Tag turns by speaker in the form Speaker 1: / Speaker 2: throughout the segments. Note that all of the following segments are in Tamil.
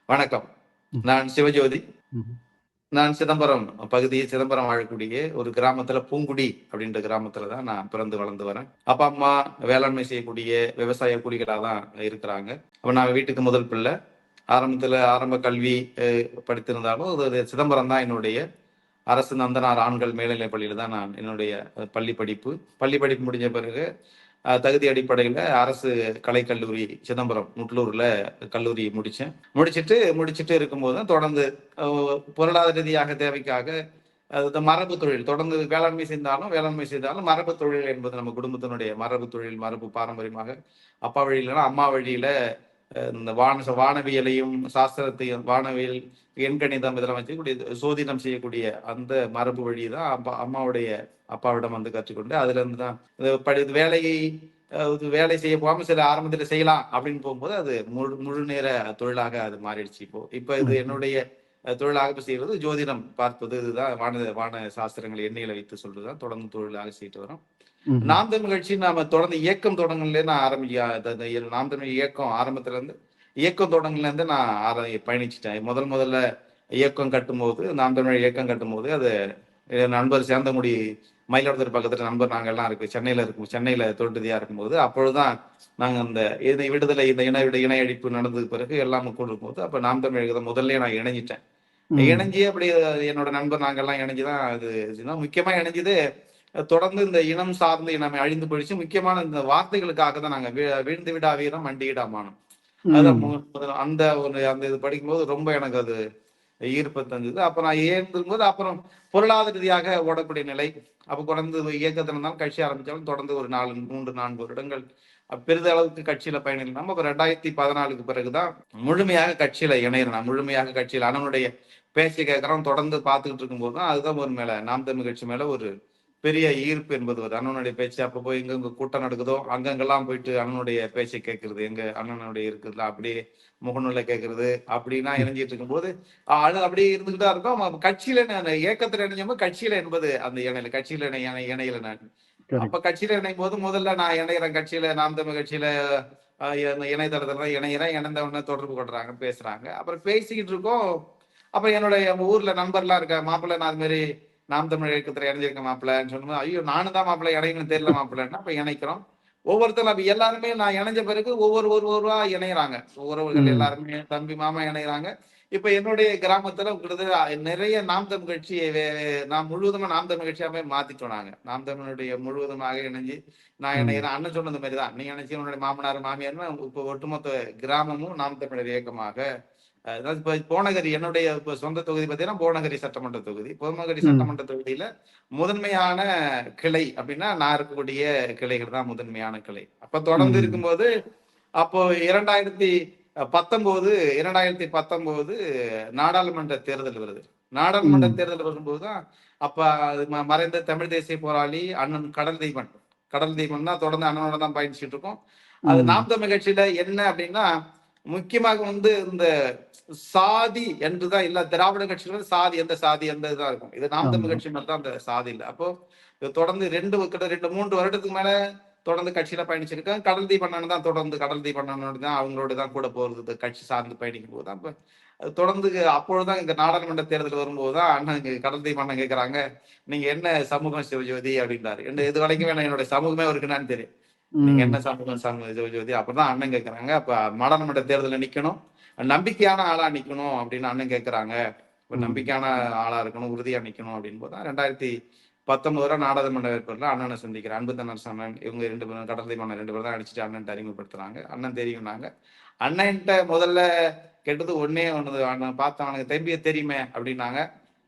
Speaker 1: வணக்கம்.
Speaker 2: ம்.
Speaker 1: நான் சிவஜோதி.
Speaker 2: ம்ஹ்ம்.
Speaker 1: நான் சிதம்பரம் பகுதி, சிதம்பரம் வாழக்கூடிய ஒரு கிராமத்துல பூங்குடி அப்படின்ற கிராமத்துல தான் நான் பிறந்து வளர்ந்து வரேன். அப்பா, அம்மா வேளாண்மை செய்யக்கூடிய விவசாய கூலிகளா தான் இருக்கிறாங்க. அப்ப நான் வீட்டுக்கு முதல் பிள்ளை. ஆரம்பத்துல ஆரம்ப கல்வி படித்திருந்தாலும் அது சிதம்பரம் தான் என்னுடைய அரசு நந்தனார் ஆண்கள் மேல்நிலைப் பள்ளியில தான் நான் என்னுடைய பள்ளி படிப்பு. பள்ளி படிப்பு முடிஞ்ச பிறகு தகுதி அடிப்படையில அரசு கலைக்கல்லூரி சிதம்பரம் முட்லூர்ல கல்லூரி முடிச்சேன். முடிச்சுட்டு இருக்கும்போது தான் தொடர்ந்து பொருளாதார ரீதியாக தேவைக்காக இந்த மரபு தொழில் தொடர்ந்து வேளாண்மை செய்தாலும் மரபு தொழில் என்பது நம்ம குடும்பத்தினுடைய மரபு தொழில், மரபு பாரம்பரியமாக அப்பா வழியிலனா அம்மா வழியில இந்த வானவியலையும் சாஸ்திரத்தையும் வானவியல், எண்கணிதம் இதெல்லாம் வச்சுக்கூடிய சோதிடம் செய்யக்கூடிய அந்த மரபு வழி தான் அம்மாவுடைய அப்பாவிடம் வந்து கற்றுக்கொண்டு அதுல இருந்து தான் வேலை செய்ய போகாம சில ஆரம்பத்துல செய்யலாம் அப்படின்னு போகும்போது அது முழு நேர தொழிலாக அது மாறிடுச்சு. இப்ப இது
Speaker 2: ம்.
Speaker 1: என்னுடைய தொழிலாக செய்வது ஜோதிடம் பார்ப்பது, இதுதான் வான சாஸ்திரங்கள் எண்ணெயில வைத்து சொல்றதுதான் தொடர்ந்து தொழிலாக செய்துட்டு வரோம்.
Speaker 2: ம்ஹ்ம்.
Speaker 1: நாம் தமிழ் கட்சி நாம தொடர்ந்து இயக்கம் தொடங்கலே நான் நாம் தமிழ் இயக்கம் ஆரம்பத்துல இருந்து இயக்கம் தொடங்கல இருந்து நான் பயணிச்சுட்டேன். முதல்ல இயக்கம் கட்டும்போது நாம் தமிழ் இயக்கம் கட்டும்போது அது என் நண்பர் சேந்தங்குடி மயிலாடுதுறை பக்கத்துல நண்பர் நாங்க எல்லாம் இருக்கு சென்னையில தோன்றுதியா இருக்கும்போது அப்பொழுதுதான் நாங்க அந்த இதை விடுதலை இந்த இணை அழிப்பு நடந்தது பிறகு எல்லாம் கொடுக்கும்போது அப்ப நாம் தமிழ் இயக்கத்தை முதல்ல நான் இணைஞ்சிட்டேன்.
Speaker 2: ம்.
Speaker 1: இணைஞ்சி அப்படி என்னோட நண்பர் நாங்கெல்லாம் இணைஞ்சுதான் இது முக்கியமா இணைஞ்சது. தொடர்ந்து இந்த இனம் சார்ந்து நம்ம அழிந்து போயிடுச்சு. முக்கியமான இந்த வார்த்தைகளுக்காக தான் நாங்க வீழ்ந்து விடா வீரம் மண்டியிடா மானம். அதான்
Speaker 2: ம்.
Speaker 1: அந்த இது படிக்கும்போது ரொம்ப எனக்கு அது ஈர்ப்பு தந்தது. அப்ப நான் ஏறும்போது அப்புறம் பொருளாதார ரீதியாக ஓடக்கூடிய நிலை. அப்ப தொடர்ந்து இயக்கத்துல இருந்தாலும் கட்சி ஆரம்பிச்சாலும் தொடர்ந்து ஒரு 3-4 வருடங்கள் பெரிதளவுக்கு கட்சியில பயணிக்கலாம். நம்ம 2014க்கு பிறகுதான் முழுமையாக கட்சியில இணையறேன். நான் முழுமையாக கட்சியில அண்ணனுடைய பேச்சை கேட்கிறோம் தொடர்ந்து பார்த்துக்கிட்டு இருக்கும்போது தான் அதுதான் ஒரு மேல நாம் தமிழ் கட்சி மேல ஒரு பெரிய ஈர்ப்பு என்பது வருது. அண்ணனுடைய பேச்சு அப்ப போய் எங்க கூட்டம் நடக்குதோ அங்கங்கெல்லாம் போயிட்டு அண்ணனுடைய பேச்சை கேட்கறது, எங்க அண்ணனுடைய இருக்குதுல அப்படியே முகநூல்ல கேட்கறது அப்படின்னா
Speaker 2: ம்.
Speaker 1: இணைஞ்சிட்டு இருக்கும்போது அது அப்படியே இருந்துகிட்டா இருக்கும். கட்சியில நான் இயக்கத்துல இணைஞ்சப்போ கட்சியில என்பது அந்த இணையில கட்சியில இணையில நான்
Speaker 2: கரெக்ட்.
Speaker 1: அப்ப கட்சியில இணையும் போது முதல்ல நான் இணையறேன் கட்சியில நாம் தமிழ் கட்சியில இணையதளத்துல இணையறேன். இணைந்த உடனே தொடர்பு கொள்றாங்க, பேசுறாங்க. அப்புறம் பேசிக்கிட்டு இருக்கோம். அப்ப என்னுடைய ஊர்ல நண்பர்லாம் இருக்க மாப்பிள்ளை நான் அது மாதிரி நாம் தமிழ் இயக்கத்துல இணைஞ்சிருக்க மாப்பிள்ளைன்னு சொல்லும்போது ஐயோ நானும் தான் மாப்பிள்ளை இணையணும்னு தெரியல மாப்பிள்ளைன்னா அப்ப இணைக்கிறோம். ஒவ்வொருத்தரும் அப்ப எல்லாருமே நான் இணைஞ்ச பிறகு ஒவ்வொருவா இணையறாங்க. உறவுகள்
Speaker 2: ம்.
Speaker 1: எல்லாருமே தம்பி மாமா இணையறாங்க. இப்ப என்னுடைய கிராமத்துல கிட்டத்தட்ட நிறைய நாம் தமிழ் கட்சி நான் முழுவதுமா நாம் தமிழ் கட்சியாவே மாத்திட்டோம் நாங்க. நாம் தமிழுடைய முழுவதுமாக இணைஞ்சு நான்
Speaker 2: ம்.
Speaker 1: இணையறேன். அண்ணன் சொன்னது மாதிரிதான். நீ இணைச்சு உன்னுடைய மாமனார் மாமியார்னு இப்ப ஒட்டுமொத்த கிராமமும் நாம் தமிழர் இயக்கமாக அதாவது இப்ப போனகரி என்னுடைய சொந்த தொகுதி பார்த்தீங்கன்னா போனகரி சட்டமன்ற தொகுதி. பொதுமகரி
Speaker 2: ம்.
Speaker 1: சட்டமன்ற தொகுதியில முதன்மையான கிளை அப்படின்னா நான் இருக்கக்கூடிய கிளைகள் தான் முதன்மையான கிளை. அப்ப தொடர்ந்து
Speaker 2: ம்.
Speaker 1: இருக்கும்போது அப்போ 2019 நாடாளுமன்ற தேர்தல் வருது. நாடாளுமன்ற
Speaker 2: ம்.
Speaker 1: தேர்தல் வரும்போதுதான் அப்ப மறைந்த தமிழ் தேசிய போராளி அண்ணன் கடல் தீபன் தான் தொடர்ந்து அண்ணனோட தான் பயணிச்சுட்டு இருக்கோம். அது
Speaker 2: ம்.
Speaker 1: நாம் தமிழ் கட்சியில என்ன அப்படின்னா முக்கியமாக இந்த சாதி என்றுதான் இல்ல திராவிட கட்சியில சாதி எந்த இதா இருக்கும். இது நாம் தமிழ்
Speaker 2: ஆமா.
Speaker 1: கட்சி மாதிரி தான் அந்த சாதி இல்ல. அப்போ இது தொடர்ந்து 3 வருடத்துக்கு மேல தொடர்ந்து கட்சியில பயணிச்சிருக்கேன். கடல் தீபண்ணனோட தான் அவங்களோட தான் கூட போறது கட்சி சார்ந்து பயணிக்கும் போது அப்ப தொடர்ந்து அப்பொழுதுதான் இந்த நாடாளுமன்ற தேர்தல் வரும்போதுதான் அண்ணன் கடல் தீபண்ணன் கேட்கிறாங்க நீங்க என்ன சமூகம் சிவஜோதி அப்படின்றாரு. இது வரைக்கும் என்னோட சமூகமே இருக்குன்னு தெரியும். நீங்க என்ன
Speaker 2: ம்.
Speaker 1: சமூகம் சிவஜோதி அப்பதான் அண்ணன் கேட்கறாங்க. அப்ப நாடாளுமன்ற தேர்தலில் நிக்கணும், நம்பிக்கையான ஆளா நிக்கணும் அப்படின்னு அண்ணன் கேட்கறாங்க. இப்ப
Speaker 2: ம்.
Speaker 1: நம்பிக்கையான ஆளா இருக்கணும், உறுதியா நிக்கணும் அப்படின்னு போதுதான் 2019 நாடாளுமன்ற வேட்பாளர் அண்ணனை சந்திக்கிறேன். அன்புத்தனரசு அண்ணன் இவங்க 2 பேரும் கடற்கரை மன்னன் 2 பேரும் தான் அடிச்சுட்டு அண்ணன் அறிமுகப்படுத்துறாங்க. அண்ணன் தெரியும்னாங்க. அண்ணன்ட்ட முதல்ல கேட்டது ஒண்ணுது அண்ணன் பார்த்த அவனுக்கு தம்பியை தெரியுமே அப்படின்னாங்க.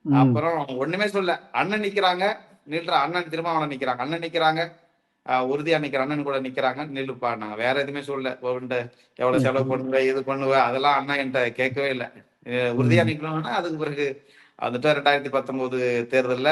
Speaker 2: ம்.
Speaker 1: அப்புறம் ஒண்ணுமே சொல்ல அண்ணன் நிக்கிறாங்க நில்ற அண்ணன் திரும்ப அவனை நிக்கிறாங்க அண்ணன் நிக்கிறாங்க உறுதியா நிக்கிற அண்ணன் கூட நிக்கிறாங்க நில்லுப்பா நாங்க வேற எதுவுமே சொல்லல எவ்வளவு செலவு பண்ணுவ இது பண்ணுவ அதெல்லாம் அண்ணன் என்கிட்ட கேட்கவே இல்லை. உறுதியா
Speaker 2: ம்.
Speaker 1: நிக்கணும்னா அதுக்கு பிறகு வந்துட்டு 2019 தேர்தல்ல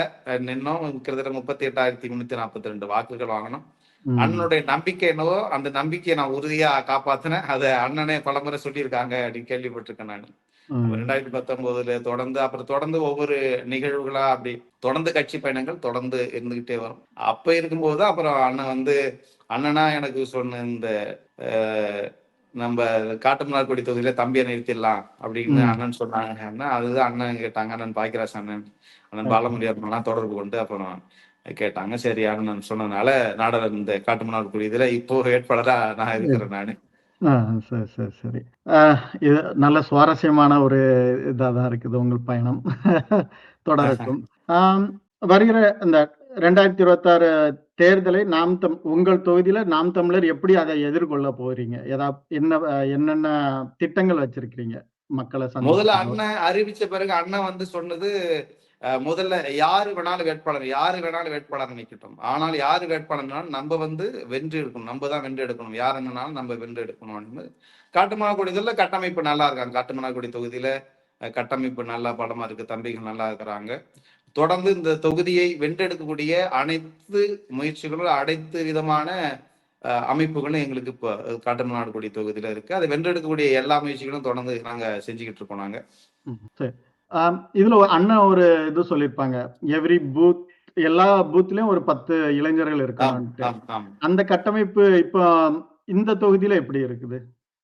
Speaker 1: நின்னோம். கிட்டத்தட்ட 38,342 வாக்குகள் வாங்கணும்.
Speaker 2: ம்.
Speaker 1: அண்ணனுடைய நம்பிக்கை என்னவோ அந்த நம்பிக்கையை நான் உறுதியா காப்பாத்தினேன். அதை அண்ணனே பலமுறை சொல்லியிருக்காங்க அப்படின்னு கேள்விப்பட்டிருக்கேன் நான். அப்ப
Speaker 2: ம்.
Speaker 1: 2019 தொடர்ந்து ஒவ்வொரு நிகழ்வுகளா அப்படி தொடர்ந்து கட்சி பயணங்கள் தொடர்ந்து இருந்துகிட்டே வரும். அப்ப இருக்கும்போது அப்புறம் அண்ணன் அண்ணனா எனக்கு சொன்ன இந்த நம்ம காட்டுமன்னார்குடி தொகுதியில தம்பியை நிறுத்திடலாம் அப்படின்னு
Speaker 2: ம்.
Speaker 1: அண்ணன் சொன்னாங்கன்னா, அதுதான் அண்ணன் கேட்டாங்க. அண்ணன் பாக்கியராஜ் அண்ணன் பாலமுருகன் அண்ணன்லாம் தொடர்பு கொண்டு அப்புறம் கேட்டாங்க. சரி அண்ணன் சொன்னதுனால இந்த காட்டுமன்னார்குடி இதுல இப்போ வேட்பாளரா நான் இருக்கிறேன் நானு.
Speaker 2: ஆ, சரி, சரி, சரி. அ இது நல்ல சுவாரஸ்யமான ஒரு இதா தான் இருக்குது உங்கள் பயணம். தொடரட்டும். ஆம், வருகிற இந்த 2026 தேர்தலை உங்கள் தொகுதியில நாம் தமிழர் எப்படி அதை எதிர்கொள்ள போறீங்க? என்னென்ன திட்டங்கள் வச்சிருக்கிறீங்க? மக்கள
Speaker 1: முதல்ல
Speaker 2: சந்திக்கணும்.
Speaker 1: அண்ணன் அறிவிச்ச பிறகு அண்ணன் வந்து சொன்னது, முதல்ல யாரு வேணாலும் வேட்பாளர் நிக்கட்டும். ஆனால் யாரு வேட்பாளர்னாலும் நம்ம வந்து வென்று எடுக்கணும். நம்ம தான் வென்று எடுக்கணும். யார் என்னன்னாலும் நம்ம வென்று எடுக்கணும்னு. காட்டுமன்னார்குடி இதுல கட்டமைப்பு நல்லா இருக்காங்க. காட்டுமன்னார்குடி தொகுதியில கட்டமைப்பு நல்லா பலமா இருக்கு. தம்பிகள் நல்லா இருக்கிறாங்க. தொடர்ந்து இந்த தொகுதியை வென்றெடுக்கக்கூடிய அனைத்து முயற்சிகளும், அனைத்து விதமான அமைப்புகளும் எங்களுக்கு இப்போ காட்டுமன்னார்குடி தொகுதியில இருக்கு. அதை வென்றெடுக்கக்கூடிய எல்லா முயற்சிகளும் தொடர்ந்து நாங்க செஞ்சுக்கிட்டு இருக்கோம் நாங்க.
Speaker 2: சரி. இதுல அண்ணன் ஒரு இது சொல்லியிருப்பாங்க. எவ்ரி பூத் எல்லா பூத்லயும் ஒரு 10 இளைஞர்கள்
Speaker 1: ஆம்,
Speaker 2: இருக்கணும்ன்ட்டு.
Speaker 1: ஆம், ஆம்.
Speaker 2: அந்த கட்டமைப்பு இப்போ இந்த தொகுதியில எப்படி இருக்குது?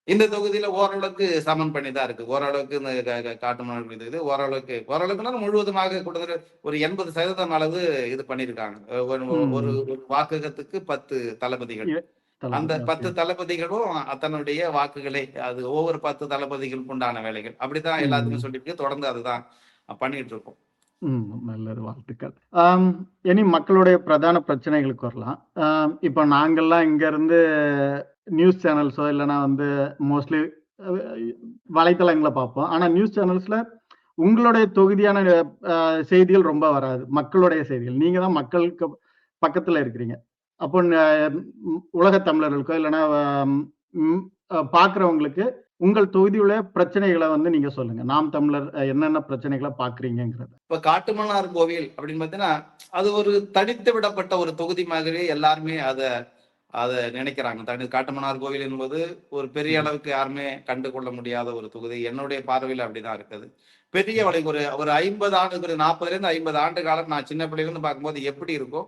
Speaker 1: இந்த தொகுதியில ஓரளவுக்கு சமன் பண்ணி தான் இருக்கு. ஓரளவுக்கு இந்த காட்டுமன்னார்குடி தொகுதி ஓரளவுக்குன்னா முழுவதுமாக கிட்டத்தட்ட ஒரு 80% அளவு இது பண்ணியிருக்காங்க. ஒரு ஒரு
Speaker 2: ம்.
Speaker 1: ஒரு வாக்ககத்துக்கு 10 தளபதிகள்.
Speaker 2: இ
Speaker 1: அந்த
Speaker 2: தளபதி. ஓகே.
Speaker 1: 10 தளபதிகளும் தன்னுடைய வாக்குகளை அது ஒவ்வொரு 10 தளபதிகளுக்கு உண்டான வேலைகள். அப்படித்தான் எல்லாத்துக்கும்
Speaker 2: ம்.
Speaker 1: சொல்லிட்டு தொடர்ந்து அதுதான் பண்ணிட்டு இருக்கோம்.
Speaker 2: ம். நல்லது. வாழ்த்துக்கள். இனி மக்களுடைய பிரதான பிரச்சனைகளுக்கு வரலாம். இப்ப நாங்கல்லாம் இங்கருந்து நியூஸ் சேனல்ஸோ இல்லன்னா வந்து மோஸ்ட்லி அ வலைத்தளங்கள பார்ப்போம். ஆனா நியூஸ் சேனல்ஸ்ல உங்களுடைய தொகுதியான செய்திகள் ரொம்ப வராது. மக்களுடைய செய்திகள். நீங்க தான் மக்களுக்கு பக்கத்துல இருக்கிறீங்க. அப்போ உலக தமிழர்களுக்கோ இல்லன்னா ம் பார்க்கிறவங்களுக்கு உங்கள் தொகுதியுடைய பிரச்சனைகள வந்து நீங்க சொல்லுங்க. நாம் தமிழர் என்னென்ன பிரச்சனைகள பார்க்கிறீங்கங்கிறத.
Speaker 1: இப்ப காட்டுமன்னார் கோவில் அப்படின்னு பார்த்தீங்கன்னா, அது ஒரு தனித்து விடப்பட்ட ஒரு தொகுதி மாதிரி எல்லாருமே அத அத நினைக்கிறாங்க. காட்டுமன்னார் கோவில் என்பது ஒரு பெரிய
Speaker 2: ம்.
Speaker 1: அளவுக்கு யாருமே கண்டுகொள்ள முடியாத ஒரு தொகுதி. என்னுடைய பார்வையில அப்படிதான் இருக்குது. பெரிய ஒரு ஒரு 50 ஆண்டு ஒரு 40லேருந்து 50 ஆண்டு காலம் நான் சின்ன பிள்ளையிலேருந்து பார்க்கும்போது எப்படி இருக்கோ,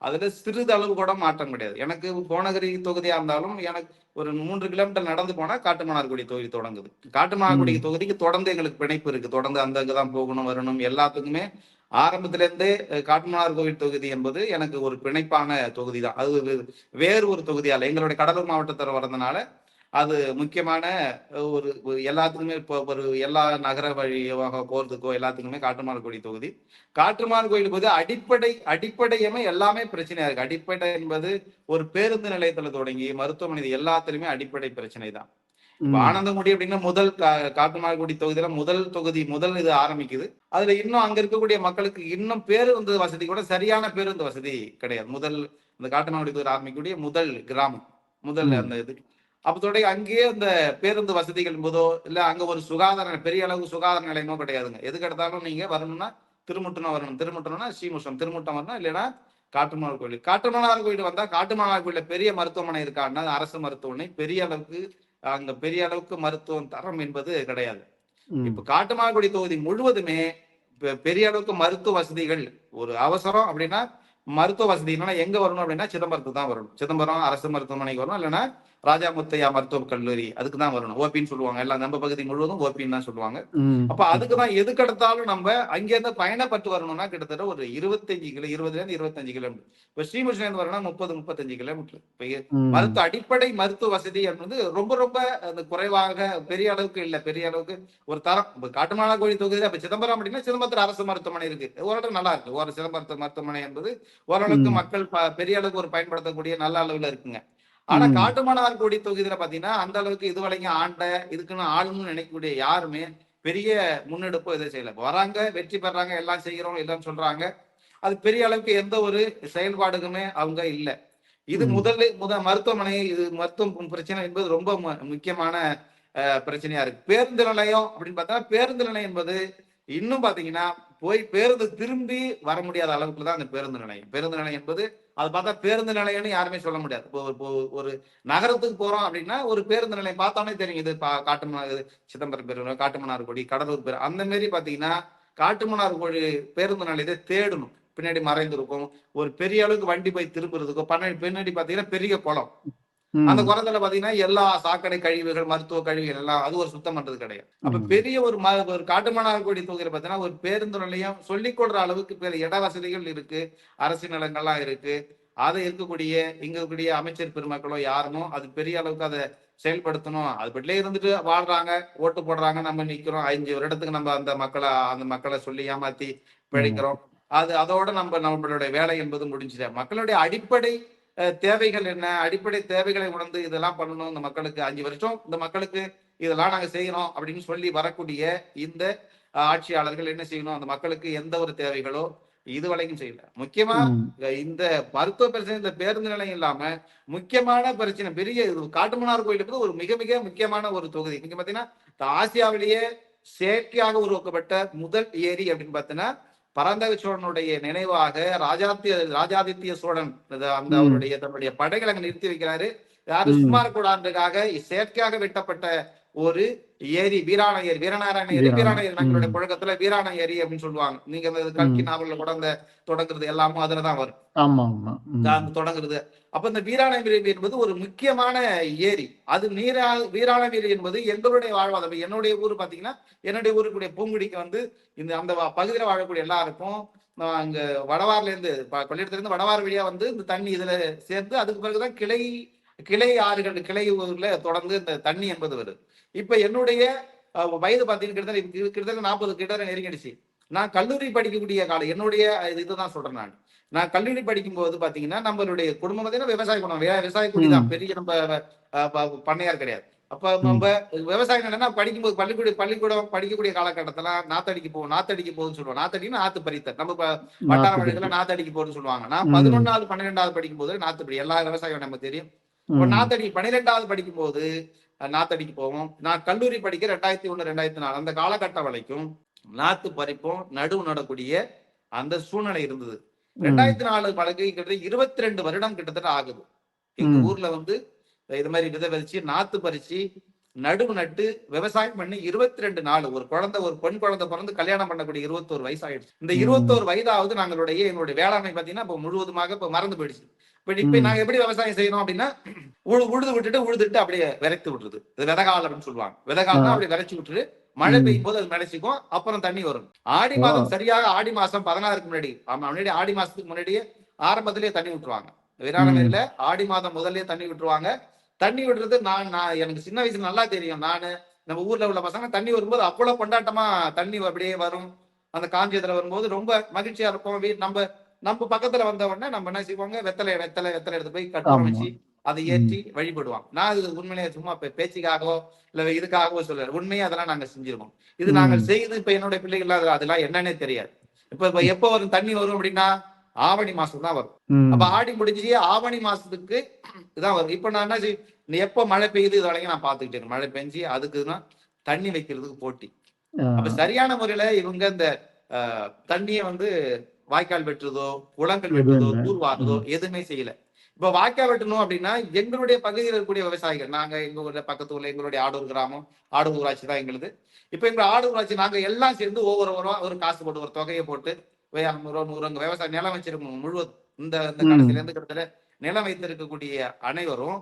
Speaker 1: அதுல சிறிதளவு கூட மாற்றம் கிடையாது. எனக்கு கோனகிரி தொகுதியா இருந்தாலும், எனக்கு ஒரு 3 கிலோமீட்டர் நடந்து போனா காட்டுமன்னார்குடி தொகுதி தொடங்குது. காட்டுமன்னார்குடி
Speaker 2: ம்.
Speaker 1: தொகுதிக்கு தொடர்ந்து எங்களுக்கு பிணைப்பு இருக்கு. தொடர்ந்து அங்க தான் போகணும், வரணும் எல்லாத்துக்குமே ஆரம்பத்திலேருந்தே காட்டுமன்னார்கோவில் தொகுதி என்பது எனக்கு ஒரு பிணைப்பான தொகுதி தான். அது வேறு ஒரு தொகுதி அல்ல. எங்களுடைய கடலூர் மாவட்டத்துல வரதுனால, அது முக்கியமான எல்லாத்துக்குமே இப்போ ஒரு எல்லா நகர வழியாக போறதுக்கோ எல்லாத்துக்குமே காட்டுமன்னார்குடி தொகுதி. காட்டுமன்னார்கோவில் போது அடிப்படையுமே எல்லாமே பிரச்சனையா இருக்கு. அடிப்படை என்பது ஒரு பேருந்து நிலையத்துல தொடங்கி மருத்துவமனை இது எல்லாத்துலயுமே அடிப்படை பிரச்சனை தான். இப்ப
Speaker 2: ம்.
Speaker 1: ஆனந்தங்குடி அப்படின்னா முதல் காட்டுமன்னார்குடி தொகுதியில முதல் இது ஆரம்பிக்குது. அதுல இன்னும் அங்க இருக்கக்கூடிய மக்களுக்கு இன்னும் பேருந்து வசதி கூட சரியான பேருந்து வசதி கிடையாது. இந்த காட்டுமன்னார்குடி தொகுதியில ஆரம்பிக்கக்கூடிய முதல் கிராமம். முதல்
Speaker 2: ம்.
Speaker 1: அந்த இது. அப்ப தொடங்கி அங்கேயே அந்த பேருந்து வசதிகள் என்பதோ, இல்ல அங்க ஒரு பெரிய அளவு சுகாதார நிலையமோ கிடையாதுங்க. எதுக்கு எடுத்தாலும் நீங்க வரணும்னா திருமுட்டனம் வரணும். திருமுட்டனம்னா ஸ்ரீமுஷ்ணம். திருமுட்டம் வரணும். இல்லைன்னா காட்டுமன்னார் கோயில். காட்டுமன்னார் கோயில் வந்தா காட்டுமன்னார் கோயில்ல பெரிய மருத்துவமனை இருக்கான்னா, அரசு மருத்துவமனை பெரிய அளவுக்கு மருத்துவம் தரம் என்பது கிடையாது.
Speaker 2: ம்.
Speaker 1: இப்ப காட்டுமன்னார்குடி தொகுதி முழுவதுமே பெரிய அளவுக்கு மருத்துவ வசதிகள் ஒரு அவசரம் அப்படின்னா மருத்துவ வசதி இல்லைன்னா எங்க வரணும் அப்படின்னா சிதம்பரத்துக்கு தான் வரணும். சிதம்பரம் அரசு மருத்துவமனைக்கு வரணும். இல்லைன்னா ராஜா முத்தையா மருத்துவக் கல்லூரி அதுக்கு தான் வரணும். ஓபின்னு சொல்லுவாங்க. எல்லாம் நம்ம பகுதி முழுவதும் ஓபின்னு தான் சொல்லுவாங்க.
Speaker 2: ம்.
Speaker 1: அப்ப அதுக்கு தான் எதுக்கு எடுத்தாலும் நம்ம அங்கிருந்து பயணப்பட்டு வரணும்னா கிட்டத்தட்ட ஒரு 20லேருந்து 25 கிலோமீட்டர். இப்ப ஸ்ரீமுஷ்ணம் வரணும்னா 35 கிலோமீட்டர். இப்ப
Speaker 2: ம்.
Speaker 1: அடிப்படை மருத்துவ வசதி என்பது ரொம்ப ரொம்ப அந்த குறைவாக பெரிய அளவுக்கு இல்ல. பெரிய அளவுக்கு ஒரு தரம். இப்ப காட்டுமன்னார்கோவில் தொகுதியில இப்ப சிதம்பரம் அப்படின்னா சிதம்பரத்தில் அரசு மருத்துவமனை இருக்கு. ஓரளவு நல்லா இருக்கு. ஒரு சிதம்பரத்து மருத்துவமனை என்பது ஓரளவுக்கு
Speaker 2: ம்.
Speaker 1: மக்கள் பெரிய அளவுக்கு ஒரு பயன்படுத்தக்கூடிய நல்ல அளவுல இருக்குங்க. ஆனா
Speaker 2: ம்.
Speaker 1: காட்டுமன்னார்குடி தொகுதியில பாத்தீங்கன்னா அந்த அளவுக்கு இதுவரைக்கும் இதுக்குன்னு ஆளுன்னு நினைக்கக்கூடிய யாருமே பெரிய முன்னெடுப்போ எதுவும் செய்யல. வராங்க, வெற்றி பெறாங்க, எல்லாம் செய்கிறோம், எல்லாம் சொல்றாங்க. அது பெரிய அளவுக்கு எந்த ஒரு செயல்பாடுக்குமே அவங்க இல்ல. இது
Speaker 2: ம்.
Speaker 1: மருத்துவமனை, இது மருத்துவம் பிரச்சனை என்பது ரொம்ப முக்கியமான பிரச்சனையா இருக்கு. பேருந்து நிலையம் அப்படின்னு பார்த்தா, பேருந்து நிலையம் என்பது இன்னும் பாத்தீங்கன்னா, போய் பேருந்து திரும்பி வர முடியாத அளவுக்கு தான் அந்த பேருந்து நிலையம். பேருந்து நிலையம் என்பது அது பார்த்தா பேருந்து நிலையம்னு யாருமே சொல்ல முடியாது. இப்போ ஒரு நகரத்துக்கு போறோம் அப்படின்னா, ஒரு பேருந்து நிலையம் பார்த்தாலே தெரியும். இது சிதம்பரம் பேருந்து, காட்டுமன்னார்குடி, கடலூர் அந்த மாரி பாத்தீங்கன்னா, காட்டுமன்னார்குடி பேருந்து நிலையத்தை தேடணும். பின்னாடி மறைந்திருக்கும். ஒரு பெரிய அளவுக்கு வண்டி போய் திரும்புறதுக்கோ, பின்னாடி பாத்தீங்கன்னா பெரிய குளம். அந்த குளத்துல பாத்தீங்கன்னா எல்லா சாக்கடை கழிவுகள், மருத்துவ கழிவுகள் எல்லாம் அது ஒரு சுத்தம் பண்றது கிடையாது. அப்ப பெரிய ஒரு காட்டுமன்னார்கோடி தொகுதியில பாத்தீங்கன்னா ஒரு பேருந்து நிலையம் சொல்லிக் கொடுற அளவுக்கு இட வசதிகள் இருக்கு, அரசு நிலங்கள்லாம் இருக்கு. அதை இருக்கக்கூடிய இங்க இருக்கக்கூடிய அமைச்சர் பெருமக்களோ யாருமோ அது பெரிய அளவுக்கு அதை செயல்படுத்தணும். அது பட்டிலே இருந்துட்டு வாழ்றாங்க, ஓட்டு போடுறாங்க, நம்ம நிக்கிறோம். 5 வருடத்துக்கு நம்ம அந்த மக்களை சொல்லி ஏமாத்தி பிழைக்கிறோம். அதோட நம்மளுடைய வேலை என்பது முடிஞ்சுது. மக்களுடைய அடிப்படை தேவைகள் என்ன, அடிப்படை தேவைகளை உணர்ந்து இதெல்லாம் பண்ணணும் இந்த மக்களுக்கு 5 வருஷம் இந்த மக்களுக்கு இதெல்லாம் நாங்க செய்யறோம் அப்படின்னு சொல்லி வரக்கூடிய இந்த ஆட்சியாளர்கள் என்ன செய்யணும், அந்த மக்களுக்கு எந்த ஒரு தேவைகளோ இது வரைக்கும் செய்யல. முக்கியமா இந்த மருத்துவ பிரச்சனை, இந்த பேருந்து நிலையம் இல்லாம முக்கியமான பிரச்சனை பெரிய காட்டுமன்னார் கோயிலுக்கு ஒரு மிக மிக முக்கியமான ஒரு தொகுதி. நீங்க பாத்தீங்கன்னா ஆசியாவிலேயே செயற்கையாக உருவாக்கப்பட்ட முதல் ஏரி அப்படின்னு பாத்தீங்கன்னா பரந்தக சோழனுடைய நினைவாக ராஜாதித்ய சோழன் அந்த அவருடைய தன்னுடைய படைகளை அங்க நிறுத்தி வைக்கிறாரு. யாரு சும்மா இருக்கக்கூடாதுக்காக செயற்கையாக வெட்டப்பட்ட ஒரு ஏரி வீராண ஏரி, வீரநாராயண ஏரி. வீராண ஏரி நம்மளுடைய புழக்கத்துல வீராண ஏரி அப்படின்னு சொல்லுவாங்க. நீங்க அந்த கல்கி நாவல்ல கூட அந்த தொடங்குறது எல்லாமும் அதுலதான் வரும் தொடங்குறது. அப்ப இந்த வீராண ஏரி என்பது ஒரு முக்கியமான ஏரி. அது வீராண ஏரி என்பது எங்களுடைய வாழ்வாதாரம். என்னுடைய ஊர் பாத்தீங்கன்னா, என்னுடைய ஊருக்குரிய பூங்குடிக்கு அந்த பகுதியில வாழக்கூடிய எல்லாருக்கும் அங்க வடவாறுல இருந்து கொள்ளிடத்துல இருந்து வடவாறு வழியா இந்த தண்ணி இதுல சேர்ந்து அதுக்கு பிறகுதான் கிளை ஆறுகள், கிளை ஊர்ல தொடர்ந்து இந்த தண்ணி என்பது வருது. இப்ப என்னுடைய வயது பாத்தீங்கன்னா கிட்டத்தட்ட 40 கிட்ட நெருங்கிடுச்சு. நான் கல்லூரி படிக்கக்கூடிய காலம் என்னுடைய இதுதான் சொல்றேன். நான் கல்லூரி படிக்கும் போது பாத்தீங்கன்னா நம்மளுடைய குடும்பம் பாத்தீங்கன்னா விவசாய குடும்பம், விவசாய கூடிதான், பெரிய நம்ம பண்ணையார் கிடையாது. அப்ப நம்ம விவசாயம் என்னன்னா படிக்கும்போது பள்ளிக்கூடம் படிக்கக்கூடிய காலகட்டத்துல நாத்தடிக்க போகுதுன்னு சொல்லுவாங்க. நாத்தடினா நாத்து பறித்த நம்ம வட்டார வழிகளை நாத்தடிக்க போகுதுன்னு சொல்லுவாங்க. நான் 11வது 12வது படிக்கும் போது நாத்துப்படி எல்லா விவசாயம் நமக்கு தெரியும். நாத்தடி 12வது படிக்கும் போது நாத்தடிக்கு போவோம். நான் கல்லூரி படிக்க 2001 2004 அந்த காலகட்டம் வரைக்கும் நாத்து பறிப்போம், நடுவு நடக்கூடிய அந்த சூழ்நிலை இருந்தது. 2004 பழகி 22 வருடம் கிட்டத்தட்ட ஆகுது. எங்க ஊர்ல இது மாதிரி விதை விதைச்சு நாத்து பறிச்சு நடுவு நட்டு விவசாயம் பண்ணி 22 நாள் ஒரு பெண் குழந்தை பிறந்து கல்யாணம் பண்ணக்கூடிய 21 வயசு ஆயிடுச்சு. இந்த 21 வயதாவது எங்களுடைய வேளாண்மை பாத்தீங்கன்னா இப்ப முழுவதுமாக இப்ப மறந்து போயிடுச்சு. இப்ப நாங்க எப்படி விவசாயம் செய்யணும் அப்படின்னா உழுதுட்டு அப்படியே விரைத்து விட்டுருது. இது விதகால் அப்படின்னு சொல்லுவாங்க. விதகால்னா அப்படியே விரைச்சு விட்டுரு, மழை பெய்யும் போது அது விளைச்சிக்கும், அப்புறம் தண்ணி வரும். ஆடி மாதம் சரியாக ஆடி மாசம் 16க்கு முன்னாடி ஆடி மாசத்துக்கு முன்னாடியே ஆரம்பத்திலேயே தண்ணி விட்டுருவாங்க. வீராணமேரியில ஆடி மாதம் முதல்லயே தண்ணி விட்டுருவாங்க. தண்ணி விடுறது நான் எனக்கு சின்ன வயசுல நல்லா தெரியும். நம்ம ஊர்ல உள்ள பசங்க தண்ணி வரும்போது அவ்வளவு கொண்டாட்டமா தண்ணி அப்படியே வரும். அந்த காஞ்சியத்துல வரும்போது ரொம்ப மகிழ்ச்சியா இருக்கும். நம்ம பக்கத்துல வந்த உடனே நம்ம என்ன செய்வாங்க, வெத்தலை எடுத்து போய் கட்டுரம் வச்சு அதை ஏற்றி வழிபடுவாங்க. நான் இது உண்மையிலேயே சும்மா பேச்சுக்காகவோ இல்ல இதுக்காகவோ சொல்ல, உண்மையே அதெல்லாம் நாங்க செஞ்சிருக்கோம். இது நாங்கள் செய்து இப்ப என்னுடைய பிள்ளைகள் அதெல்லாம் என்னன்னே தெரியாது. இப்ப எப்ப வரும் தண்ணி வரும் அப்படின்னா ஆவணி மாசம் தான் வரும். அப்ப ஆடி முடிஞ்சு ஆவணி மாசத்துக்கு இதான் வரும். இப்ப நான் என்ன எப்ப மழை பெய்யுது இது வரைக்கும் நான் பாத்துக்கிட்டே இருக்கேன். மழை பெஞ்சு அதுக்குதான் தண்ணி வைக்கிறதுக்கு போட்டி. அப்ப சரியான முறையில இவங்க இந்த தண்ணிய வாய்க்கால் வெட்டுறதோ குளங்கள் வெட்டுறதோ தூர்வாடுறதோ எதுவுமே செய்யல. இப்ப வாய்க்கால் வெட்டணும் அப்படின்னா எங்களுடைய பகுதியில் இருக்கக்கூடிய விவசாயிகள், நாங்க எங்க ஊர்ல பக்கத்து ஊர்ல எங்களுடைய ஆடூர் கிராமம், ஆடூர் ஊராட்சி தான் எங்களுது. இப்ப எங்க ஆடூர் ஊராட்சி நாங்க எல்லாம் சேர்ந்து ஒவ்வொரு ஒரு காசு போட்டு ஒரு தொகையை போட்டு 100 விவசாய நிலம் வச்சிருக்கோம். முழுவதும் இந்த கடைசியில இருந்து கிட்டத்தட்ட நிலம் வைத்திருக்கக்கூடிய அனைவரும்